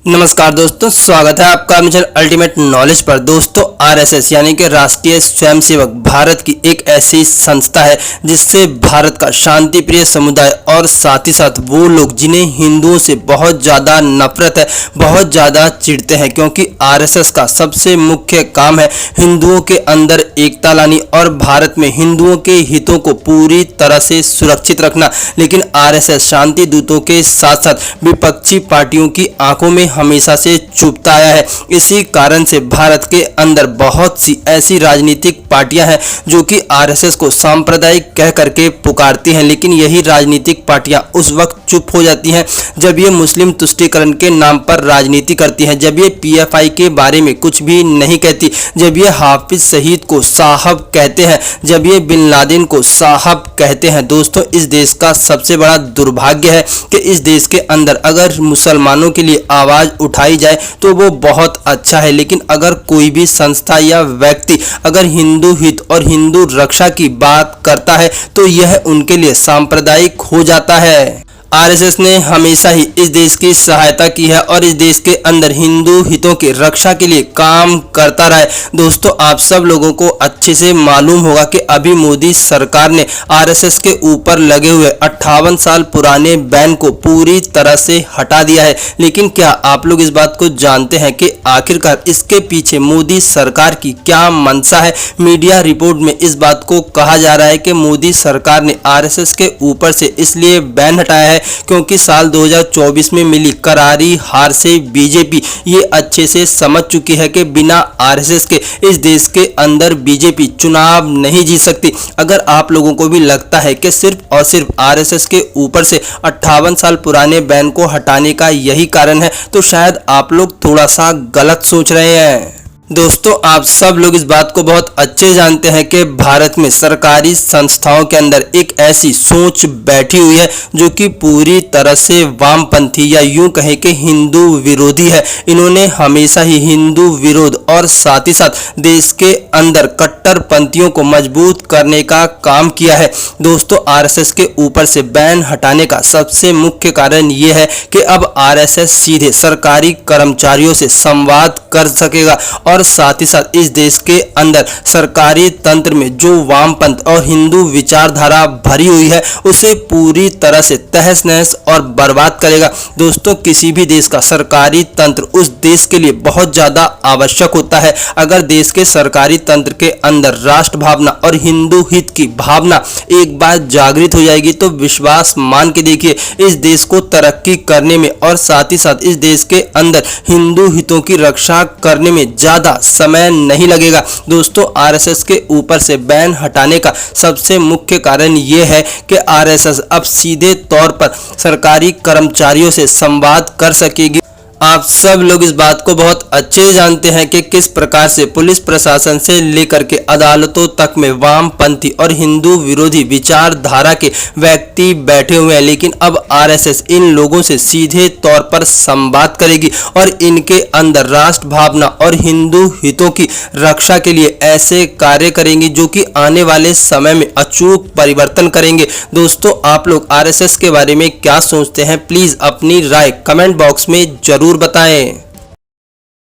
नमस्कार दोस्तों, स्वागत है आपका मिशन अल्टीमेट नॉलेज पर। दोस्तों, आरएसएस यानी कि राष्ट्रीय स्वयंसेवक भारत की एक ऐसी संस्था है जिससे भारत का शांति प्रिय समुदाय और साथ ही साथ वो लोग जिन्हें हिंदुओं से बहुत ज़्यादा नफरत है, बहुत ज़्यादा चिढ़ते हैं, क्योंकि आरएसएस का सबसे मुख्य काम है हिंदुओं के अंदर एकता लानी और भारत में हिंदुओं के हितों को पूरी तरह से सुरक्षित रखना। लेकिन आरएसएस शांति दूतों के साथ साथ विपक्षी पार्टियों की आंखों में हमेशा से चुभता आया है। इसी कारण से भारत के अंदर बहुत सी ऐसी राजनीतिक पार्टियां हैं जो कि आरएसएस को सांप्रदायिक कह करके पुकारती हैं, लेकिन यही राजनीतिक पार्टियां उस वक्त चुप हो जाती हैं जब ये मुस्लिम तुष्टीकरण के नाम पर राजनीति करती हैं, जब ये पीएफआई के बारे में कुछ भी नहीं कहती, जब ये हाफिज सईद को साहब कहते हैं, जब ये बिन लादेन को साहब कहते हैं। दोस्तों, इस देश का सबसे बड़ा दुर्भाग्य है कि इस देश के अंदर अगर मुसलमानों के लिए आवाज उठाई जाए तो वो बहुत अच्छा है, लेकिन अगर कोई भी संस्था या व्यक्ति अगर हिंदू हित और हिंदू रक्षा की बात करता है तो यह उनके लिए सांप्रदायिक हो जाता है। आरएसएस ने हमेशा ही इस देश की सहायता की है और इस देश के अंदर हिंदू हितों की रक्षा के लिए काम करता रहा है। दोस्तों, आप सब लोगों को अच्छे से मालूम होगा कि अभी मोदी सरकार ने आरएसएस के ऊपर लगे हुए 58 साल पुराने बैन को पूरी तरह से हटा दिया है। लेकिन क्या आप लोग इस बात को जानते हैं कि आखिरकार इसके पीछे मोदी सरकार की क्या मंशा है? मीडिया रिपोर्ट में इस बात को कहा जा रहा है कि मोदी सरकार ने आरएसएस के ऊपर से इसलिए बैन हटाया है क्योंकि साल 2024 में मिली करारी हार से बीजेपी ये अच्छे से समझ चुकी है कि बिना आरएसएस के इस देश के अंदर बीजेपी चुनाव नहीं जीत सकती। अगर आप लोगों को भी लगता है कि सिर्फ और सिर्फ आरएसएस के ऊपर से 58 साल पुराने बैन को हटाने का यही कारण है तो शायद आप लोग थोड़ा सा गलत सोच रहे हैं। दोस्तों, आप सब लोग इस बात को बहुत अच्छे जानते हैं कि भारत में सरकारी संस्थाओं के अंदर एक ऐसी सोच बैठी हुई है जो कि पूरी तरह से वामपंथी या यूं कहें कि हिंदू विरोधी है। इन्होंने हमेशा ही हिंदू विरोध और साथ ही साथ देश के अंदर कट्टरपंथियों को मजबूत करने का काम किया है। दोस्तों, आरएसएस के ऊपर से बैन हटाने का सबसे मुख्य कारण ये है कि अब आरएसएस सीधे सरकारी कर्मचारियों से संवाद कर सकेगा और साथ ही साथ इस देश के अंदर सरकारी तंत्र में जो वामपंथ और हिंदू विचारधारा भरी हुई है उसे पूरी तरह से तहस नहस और बर्बाद करेगा। दोस्तों, किसी भी देश का सरकारी तंत्र उस देश के लिए बहुत ज्यादा आवश्यक होता है। अगर देश के सरकारी तंत्र के अंदर राष्ट्र भावना और हिंदू हित की भावना एक बार जागृत हो जाएगी तो विश्वास मान के देखिए, इस देश को तरक्की करने में और साथ ही साथ इस देश के अंदर हिंदू हितों की रक्षा करने में ज्यादा समय नहीं लगेगा। दोस्तों, आरएसएस के ऊपर से बैन हटाने का सबसे मुख्य कारण यह है कि आरएसएस अब सीधे तौर पर सरकारी कर्मचारियों से संवाद कर सकेगी। आप सब लोग इस बात को बहुत अच्छे जानते हैं कि किस प्रकार से पुलिस प्रशासन से लेकर के अदालतों तक में वामपंथी और हिंदू विरोधी विचारधारा के व्यक्ति बैठे हुए हैं, लेकिन अब आरएसएस इन लोगों से सीधे तौर पर संवाद करेगी और इनके अंदर राष्ट्र भावना और हिंदू हितों की रक्षा के लिए ऐसे कार्य करेंगी जो कि आने वाले समय में अचूक परिवर्तन करेंगे। दोस्तों, आप लोग आरएसएस के बारे में क्या सोचते हैं? प्लीज अपनी राय कमेंट बॉक्स में जरूर बताएं।